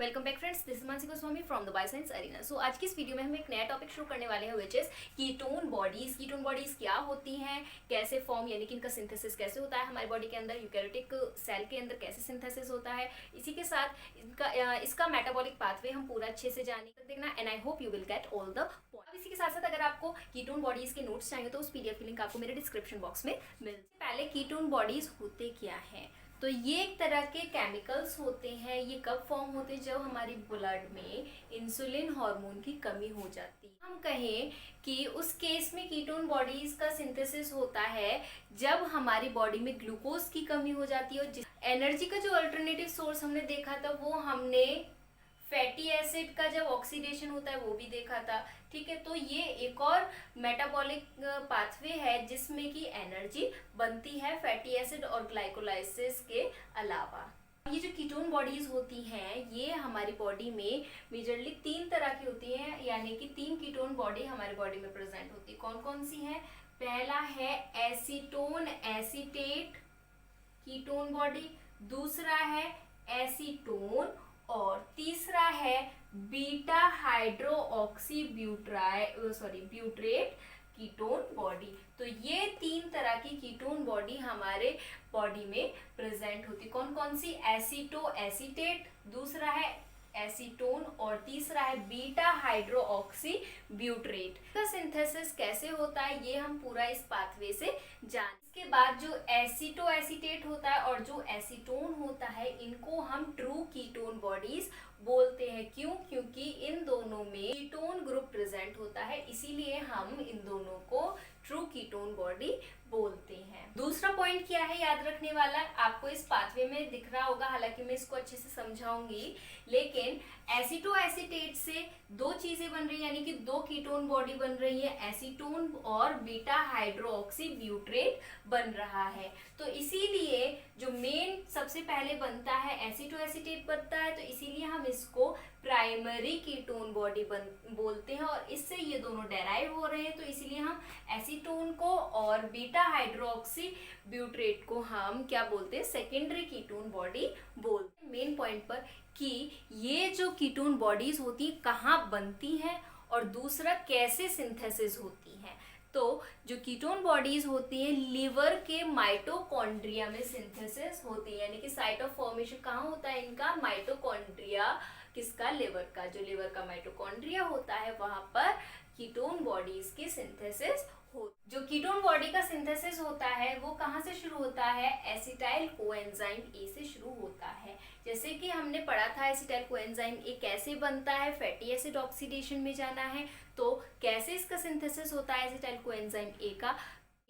Welcome back friends, this is Mansi Goswami from the bioscience arena. So आज की इस video में हम एक नया टॉपिक शुरू करने वाले हैं which is ketone bodies. Ketone bodies क्या होती हैं, कैसे फॉर्म यानी कि इनका सिंथेसिस कैसे होता है हमारी बॉडी के अंदर, यूकैरियोटिक सेल के अंदर कैसे सिंथेसिस होता है, इसी के साथ इसका मेटाबॉलिक पाथवे हम पूरा अच्छे से जाने देखना and I hope you will get all the point. अब इसी के साथ साथ अगर आपको कीटोन बॉडीज के नोट्स चाहिए तो उस पीडीएफ की लिंक आपको मेरे डिस्क्रिप्शन बॉक्स में मिल। पहले कीटोन बॉडीज होते क्या है, तो ये एक तरह के केमिकल्स होते हैं। ये कब फॉर्म होते हैं, जब हमारी ब्लड में इंसुलिन हार्मोन की कमी हो जाती है। हम कहें कि उस केस में कीटोन बॉडीज का सिंथेसिस होता है जब हमारी बॉडी में ग्लूकोज की कमी हो जाती है। और जिस एनर्जी का जो अल्टरनेटिव सोर्स हमने देखा था वो हमने फैटी एसिड का जब ऑक्सीडेशन होता है वो भी देखा था। ठीक है, तो ये एक और मेटाबॉलिक पाथवे है जिसमें कि एनर्जी बनती है फैटी एसिड और ग्लाइकोलाइसिस के अलावा। ये जो कीटोन बॉडीज होती हैं ये हमारी बॉडी में मेजरली 3 तरह की होती हैं, यानी कि 3 कीटोन बॉडी हमारी बॉडी में प्रेजेंट होती है। कौन कौन सी है? पहला है एसीटोन एसीटेट कीटोन बॉडी, दूसरा है एसीटोन और तीसरा है beta hydro oxy ब्यूट्रेट ketone body. तो ये 3 तरह की कीटोन बॉडी हमारे बॉडी में प्रेजेंट होती। कौन कौन सी? एसीटो एसीटेट, दूसरा है एसीटोन और तीसरा है बीटा हाइड्रो ऑक्सी ब्यूट्रेट। का सिंथेसिस कैसे होता है ये हम पूरा इस पाथवे से जान। इसके बाद जो एसीटो एसीटेट होता है और जो एसीटोन होता है इनको हम ट्रू कीटोन बॉडीज बोलते हैं। क्यों? क्योंकि इन दोनों में कीटोन ग्रुप प्रेजेंट होता है, इसीलिए हम इन दोनों को ट्रू कीटोन बॉडी बोलते हैं। दूसरा पॉइंट क्या है याद रखने वाला, आपको इस पाथवे में दिख रहा होगा, हालांकि मैं इसको अच्छे से समझाऊंगी, लेकिन एसीटो एसीटेट से 2 चीजें बन रही है, यानी कि 2 कीटोन बॉडी बन रही है, एसीटोन और बीटा हाइड्रो ऑक्सी ब्यूट्रेट बन रहा है। तो इसीलिए जो मेन सबसे पहले बनता है एसीटो एसीटेट बनता है, तो इसीलिए हम इसको प्राइमरी कीटोन बॉडी बोलते हैं और इससे ये दोनों डेराइव हो रहे हैं। तो इसीलिए हम एसीटोन को और बीटा हाइड्रोक्सी ब्यूट्रेट को हम क्या बोलते हैं? सेकेंडरी कीटोन बॉडी बोलते हैं। मेन पॉइंट पर कि ये जो कीटोन बॉडीज होती है कहाँ बनती हैं और दूसरा कैसे सिंथेसिस होती हैं। तो जो कीटोन बॉडीज होती हैं लिवर के माइटोकॉन्ड्रिया में सिंथेसिस होती है, यानी कि साइट ऑफ फॉर्मेशन कहाँ होता है इनका? माइटोकॉन्ड्रिया। किसका? लिवर का। जो लिवर का माइटोकॉन्ड्रिया होता है वहां पर कीटोन बॉडीज की सिंथेसिस हो। जो कीटोन बॉडी का सिंथेसिस होता है वो कहाँ से शुरू होता है? एसिटाइल कोएंजाइम ए से शुरू होता है। जैसे कि हमने पढ़ा था एसिटाइल कोएंजाइम ए कैसे बनता है, फैटी एसिड ऑक्सीडेशन में जाना है, तो कैसे इसका सिंथेसिस होता है एसिटाइल कोएंजाइम ए का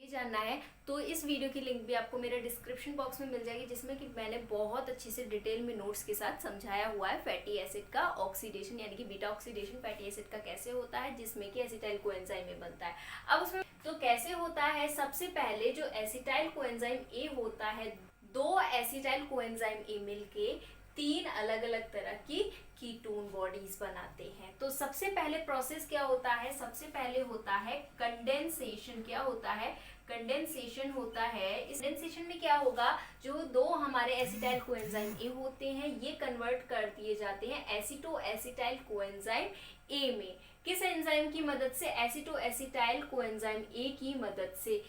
ये जानना है तो इस वीडियो की लिंक भी आपको मेरे डिस्क्रिप्शन बॉक्स में मिल जाएगी, जिसमें कि मैंने बहुत अच्छे से डिटेल में नोट्स के साथ समझाया हुआ है फैटी एसिड का ऑक्सीडेशन, यानी कि बीटा ऑक्सीडेशन फैटी एसिड का कैसे होता है जिसमें कि एसिटाइल कोएंजाइम ए बनता है। अब उसमें तो कैसे होता है? सबसे पहले जो एसिटाइल कोएंजाइम ए होता है, 2 एसिटाइल कोएंजाइम ए मिलके 3 अलग अलग तरह की कीटोन बॉडीज बनाते हैं। तो सबसे पहले प्रोसेस क्या होता है? सबसे पहले होता है कंडेंसेशन। क्या होता है? कंडेंसेशन होता है। इस कंडेंसेशन में क्या होगा? जो 2 हमारे एसिटाइल कोएंजाइम ए होते हैं ये कन्वर्ट कर दिए जाते हैं एसीटो एसिटाइल कोएंजाइम ए में। किस एंजाइम की मदद से? एसीटो एसिटाइल कोएंजाइम ए की मदद से,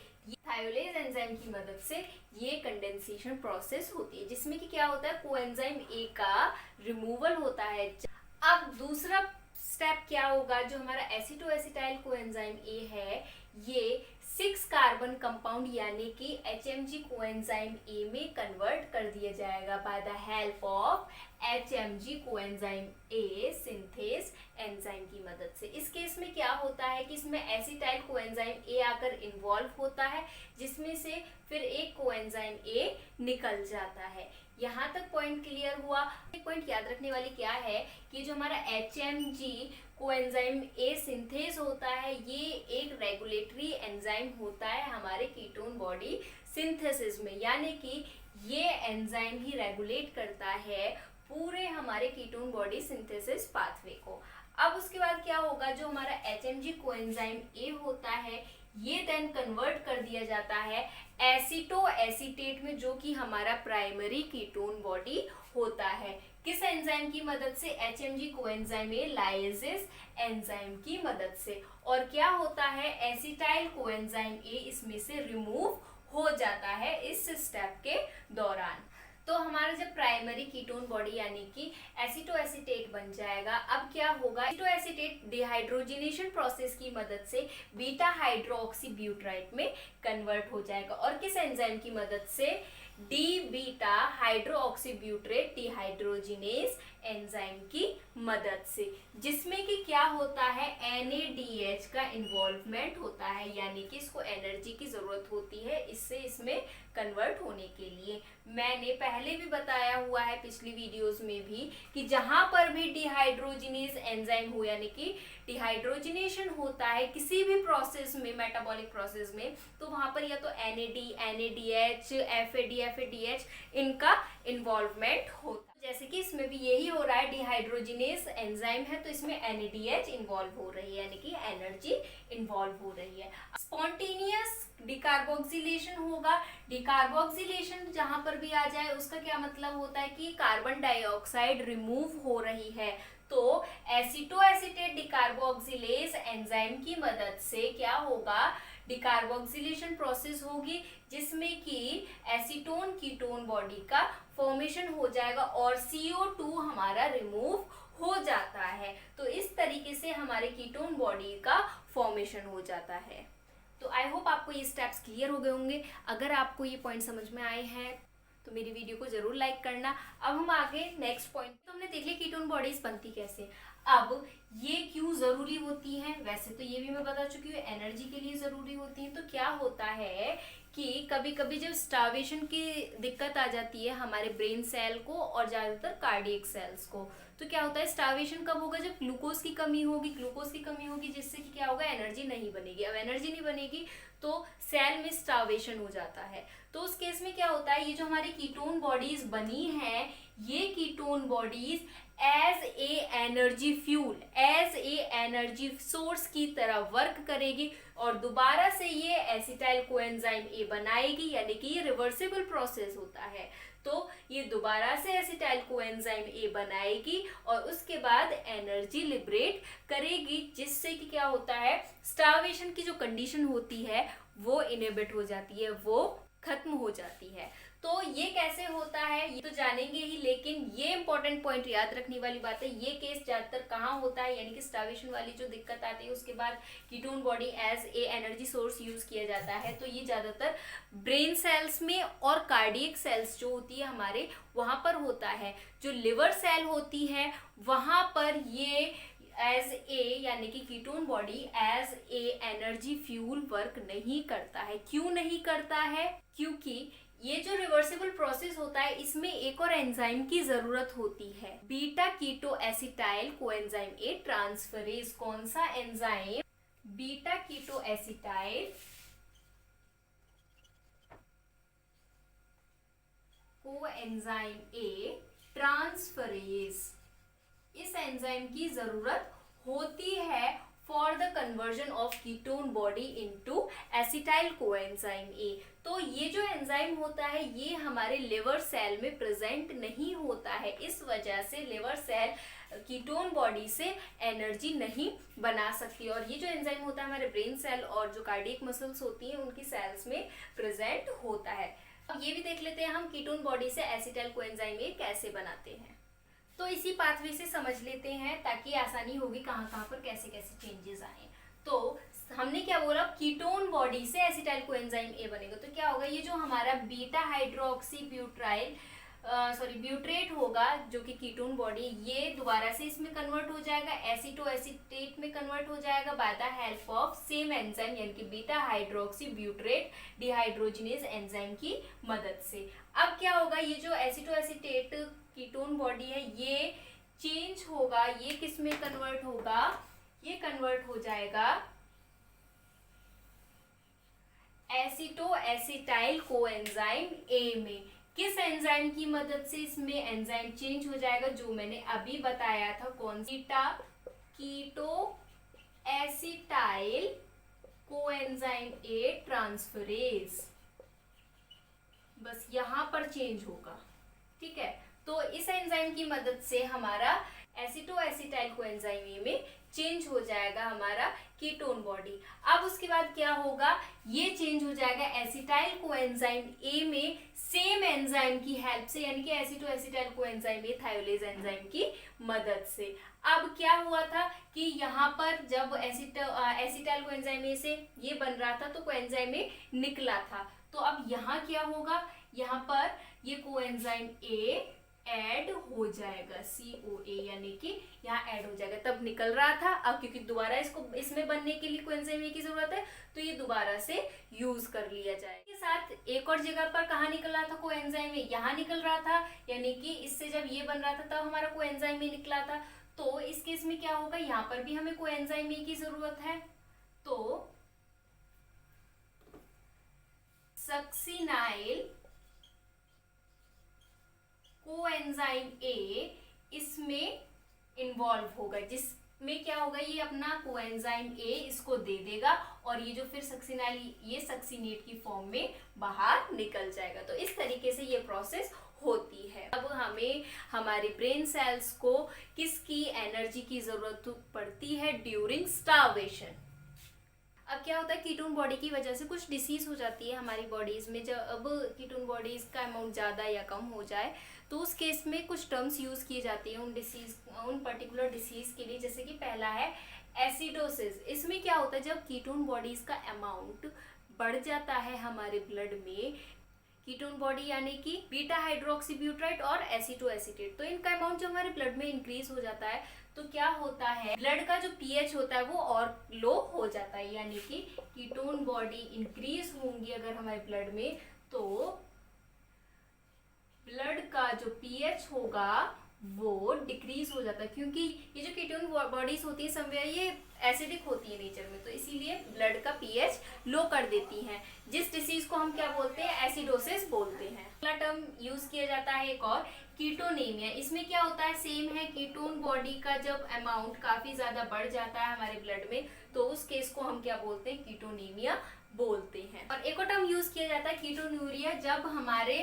थायोलेज एंजाइम की मदद से ये कंडेंसेशन प्रोसेस होती है, जिसमें कि क्या होता है? कोएंजाइम ए का रिमूवल होता है। अब दूसरा स्टेप क्या होगा? जो हमारा एसीटो एसिटाइल कोएंजाइम ए है ये 6 कार्बन कंपाउंड यानी कि HMG कोएंजाइम ए में कन्वर्ट कर दिया जाएगा by the help of HMG coenzyme A synthase enzyme की मदद से। इस केस में क्या होता है कि इसमें एसिटाइल कोएंजाइम ए आकर इन्वॉल्व होता है, जिसमें से फिर एक कोएंजाइम ए निकल जाता है। यहाँ तक पॉइंट क्लियर हुआ। एक पॉइंट याद रखने वाली क्या है कि जो हमारा HMG कोएंजाइम ए सिंथेस होता है ये एक रेगुलेटरी एंजाइम होता है हमारे कीटोन बॉडी सिंथेसिस में, यानी कि ये एंजाइम ही रेगुलेट करता है पूरे हमारे कीटोन बॉडी सिंथेसिस पाथवे को। अब उसके बाद क्या होगा? जो हमारा HMG कोएंजाइम ए होता है ये देन कन्वर्ट कर दिया जाता है एसीटो एसीटेट में, जो कि हमारा प्राइमरी कीटोन बॉडी होता है। किस एंजाइम की मदद से? HMG coenzyme A lysis enzyme की मदद से। और क्या होता है? एसिटाइल कोएंजाइम ए इसमें से रिमूव हो जाता है इस स्टेप के दौरान। तो हमारा जब प्राइमरी कीटोन बॉडी यानी कि एसीटोएसीटेट बन जाएगा, अब क्या होगा? एसीटोएसीटेट डिहाइड्रोजिनेशन प्रोसेस की मदद से बीटा हाइड्रोक्सी ब्यूटाइट में कन्वर्ट हो जाएगा। और किस एंजाइम की मदद से? डी बीटा हाइड्रोक्सीब्यूट्रेट डिहाइड्रोजिनेज एंजाइम की मदद से, जिसमें कि क्या होता है? NADH का इन्वॉल्वमेंट होता है, यानी कि इसको एनर्जी की जरूरत होती है इससे इसमें कन्वर्ट होने के लिए। मैंने पहले भी बताया हुआ है पिछली वीडियोस में भी कि जहां पर भी डिहाइड्रोजिनेज एंजाइम हो यानी कि डिहाइड्रोजिनेशन होता है किसी भी प्रोसेस में, मेटाबॉलिक प्रोसेस में, तो वहां पर या तो NAD, NADH, FAD, FADH इनका इन्वॉल्वमेंट होता है। जैसे कि इसमें भी यही हो रहा है, डिहाइड्रोजिनेज एंजाइम है तो इसमें NADH इन्वॉल्व हो रही है यानी कि एनर्जी इन्वॉल्व हो रही है। स्पॉन्टेनियस डिकार्बोक्सिलेशन होगा। डिकार्बोक्सिलेशन जहां पर भी आ जाए उसका क्या मतलब होता है कि कार्बन डाइऑक्साइड रिमूव हो रही है। तो एसीटोएसीटेट डिकार्बोक्सिलेज एंजाइम की मदद से क्या होगा? डिकार्बोक्सिलेशन प्रोसेस होगी जिसमें कि एसीटोन कीटोन बॉडी का फॉर्मेशन हो जाएगा और CO2 हमारा रिमूव हो जाता है। तो इस तरीके से हमारे कीटोन बॉडी का फॉर्मेशन हो जाता है। तो आई होप आपको ये स्टेप्स क्लियर हो गए होंगे। अगर आपको ये पॉइंट समझ में आए हैं तो मेरी वीडियो को जरूर लाइक करना। अब हम आगे नेक्स्ट पॉइंट। तो हमने देख लिया कीटोन बॉडीज बनती कैसे। अब ये क्यों जरूरी होती हैं? वैसे तो ये भी मैं बता चुकी हूँ, एनर्जी के लिए जरूरी होती हैं। तो क्या होता है कि कभी कभी जब स्टार्वेशन की दिक्कत आ जाती है हमारे ब्रेन सेल को और ज्यादातर कार्डियक सेल्स को, तो क्या होता है? स्टार्वेशन कब होगा? जब ग्लूकोज की कमी होगी। ग्लूकोज की कमी होगी जिससे कि क्या होगा? एनर्जी नहीं बनेगी। अब एनर्जी नहीं बनेगी तो सेल में स्टार्वेशन हो जाता है। तो उस केस में क्या होता है? ये जो हमारी कीटोन बॉडीज बनी हैं, ये ketone bodies as a energy fuel, as a energy source की तरह वर्क करेगी और दोबारा से ये एसिटाइल कोएंजाइम ए बनाएगी, यानी कि ये रिवर्सिबल प्रोसेस होता है। तो ये दोबारा से एसिटाइल कोएंजाइम ए बनाएगी और उसके बाद एनर्जी लिबरेट करेगी, जिससे कि क्या होता है? स्टार्वेशन की जो कंडीशन होती है वो इनहिबिट हो जाती है, वो खत्म हो जाती है। तो ये कैसे होता है ये तो जानेंगे ही, लेकिन ये इंपॉर्टेंट पॉइंट याद रखने वाली बात है। ये केस ज्यादातर कहाँ होता है? यानी कि स्टार्वेशन वाली जो दिक्कत आती है उसके बाद ketone body as a energy source use किया जाता है। तो ये ज्यादातर ब्रेन सेल्स में और कार्डियक सेल्स जो होती है हमारे, वहां पर होता है। जो लिवर सेल होती है वहां पर ये एज ए यानी कि ketone body as a energy fuel work नहीं करता है। क्यों नहीं करता है? क्योंकि ये जो रिवर्सिबल प्रोसेस होता है इसमें एक और एंजाइम की जरूरत होती है, beta keto acetyl coenzyme A transferase. कौन सा enzyme? Beta keto acetyl coenzyme A transferase. इस एंजाइम की जरूरत होती है for the conversion of ketone body into acetyl coenzyme A. तो ये जो एंजाइम होता है ये हमारे लिवर सेल में प्रेजेंट नहीं होता है। इस वजह से लिवर सेल कीटोन बॉडी से एनर्जी नहीं बना सकती। और ये जो एंजाइम होता है हमारे ब्रेन सेल और जो कार्डियक मसल्स होती हैं उनकी सेल्स में प्रेजेंट होता है। अब ये भी देख लेते हैं हम कीटोन बॉडी से एसिटाइल कोएंजाइम ए कैसे बनाते हैं। तो इसी पाथवे से समझ लेते हैं ताकि आसानी होगी कहाँ कहाँ पर कैसे कैसे चेंजेस आए। तो हमने क्या बोला? कीटोन बॉडी से एसिटाइल कोएंजाइम ए बनेगा। तो क्या होगा? ये जो हमारा बीटा हाइड्रोक्सी ब्यूट्रेट होगा जो कि कीटोन बॉडी, ये दोबारा से इसमें कन्वर्ट हो जाएगा, एसीटोएसीटेट में कन्वर्ट हो जाएगा by the help of same enzyme यानी कि बीटा हाइड्रोक्सी ब्यूट्रेट डिहाइड्रोजिनेज एंजाइम की मदद से। अब क्या होगा? ये जो एसीटोएसीटेट कीटोन बॉडी है ये चेंज होगा, ये किस में कन्वर्ट होगा? ये कन्वर्ट हो जाएगा एसीटोएसिटाइल कोएंजाइम ए में। किस एंजाइम की मदद से इसमें एंजाइम चेंज हो जाएगा? जो मैंने अभी बताया था, कौन सी? कीटो एसिटाइल कोएंजाइम ए ट्रांसफरेज। बस यहां पर चेंज होगा, ठीक है। तो इस एंजाइम की मदद से हमारा एसीटोएसिटाइल कोएंजाइम ए में चेंज हो जाएगा हमारा कीटोन बॉडी। अब उसके बाद क्या होगा, ये चेंज हो जाएगा एसिटाइल कोएंजाइम ए में सेम एंजाइम की हेल्प से, यानी कि एसीटोएसिटाइल कोएंजाइम ए थायोलेज एंजाइम की मदद से। अब क्या हुआ था कि यहाँ पर जब एसिटाइल कोएंजाइम ए से ये बन रहा था तो कोएंजाइम ए निकला था, तो अब यहाँ क्या होगा, यहाँ पर ये कोएंजाइम ए ऐड हो जाएगा, COA, यानी कि यहाँ ऐड हो जाएगा। तब निकल रहा था, अब क्योंकि दोबारा इसको इसमें बनने के लिए कोएंजाइम ए की जरूरत है तो ये दोबारा से यूज कर लिया जाएगा। इसके साथ एक और जगह पर कहाँ निकल रहा था कोएंजाइम ए, यहाँ निकल रहा था, यानी कि इससे जब ये बन रहा था तब हमारा कोएंजाइम ए निकला था। तो इस केस में क्या होगा, यहाँ पर भी हमें कोएंजाइम ए की जरूरत है, तो सक्सिनाइल कोएंजाइम ए इसमें इन्वॉल्व होगा, जिसमें क्या होगा, ये अपना कोएंजाइम ए इसको दे देगा और ये जो फिर सक्सिनाइल ये सक्सिनेट की फॉर्म में बाहर निकल जाएगा। तो इस तरीके से ये प्रोसेस होती है। अब हमें हमारे ब्रेन सेल्स को किसकी एनर्जी की जरूरत पड़ती है, ड्यूरिंग स्टार्वेशन। अब क्या होता है, कीटोन बॉडी की वजह से कुछ डिसीज हो जाती है हमारी बॉडीज में। जब अब कीटोन बॉडीज का अमाउंट ज़्यादा या कम हो जाए तो उस केस में कुछ टर्म्स यूज़ किए जाते हैं उन पर्टिकुलर डिसीज के लिए। जैसे कि पहला है एसिडोसिस। इसमें क्या होता है, जब कीटोन बॉडीज का अमाउंट बढ़ जाता है हमारे ब्लड में, कीटोन बॉडी यानी कि बीटा हाइड्रोक्सीब्यूटाइट और एसीटोएसिटेट, तो इनका अमाउंट जो हमारे ब्लड में इंक्रीज हो जाता है तो क्या होता है, ब्लड का जो पीएच होता है वो और लो हो जाता है। यानी कि कीटोन बॉडी इंक्रीज होंगी अगर हमारे ब्लड में, तो ब्लड का जो पीएच होगा वो डिक्रीज हो जाता है, क्योंकि ये जो कीटोन बॉडीज होती है समवेयर ये एसिडिक होती है नेचर में, तो इसीलिए ब्लड का पीएच लो कर देती हैं, जिस डिसीज को हम क्या बोलते हैं, एसिडोसिस बोलते हैं। अगला टर्म यूज किया जाता है एक और, कीटोनेमिया। इसमें क्या होता है, सेम है, कीटोन बॉडी का जब अमाउंट काफी ज्यादा बढ़ जाता है हमारे ब्लड में तो उस केस को हम क्या बोलते हैं, कीटोनेमिया बोलते हैं। और एक और टर्म यूज किया जाता है कीटोन्यूरिया, जब हमारे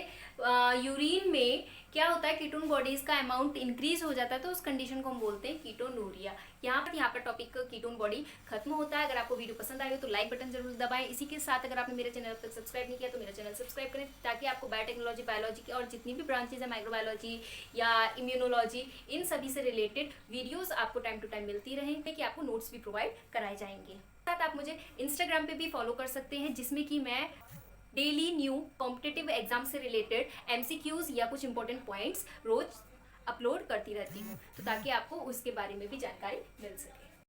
यूरिन में क्या होता है, कीटोन बॉडीज का अमाउंट इंक्रीज हो जाता है तो उस कंडीशन को हम बोलते हैं कीटोन्यूरिया। यहाँ पर टॉपिक कीटोन बॉडी खत्म होता है। अगर आपको वीडियो पसंद आए हो तो लाइक बटन जरूर दबाएं। इसी के साथ अगर आपने मेरे चैनल तक सब्सक्राइब नहीं किया तो मेरा चैनल सब्सक्राइब करें, ताकि आपको बायोटेक्नोलॉजी, बायोलॉजी की और जितनी भी ब्रांचेज है, माइक्रोबायोलॉजी या इम्यूनोलॉजी, इन सभी से रिलेटेड वीडियोस आपको टाइम टू टाइम मिलती रहेंगे, कि आपको नोट्स भी प्रोवाइड कराए जाएंगे। साथ आप मुझे इंस्टाग्राम पे भी फॉलो कर सकते हैं, जिसमें कि मैं डेली न्यू कॉम्पिटिटिव एग्जाम से रिलेटेड MCQs या कुछ इंपॉर्टेंट पॉइंट्स रोज अपलोड करती रहती हूँ, तो ताकि आपको उसके बारे में भी जानकारी मिल सके।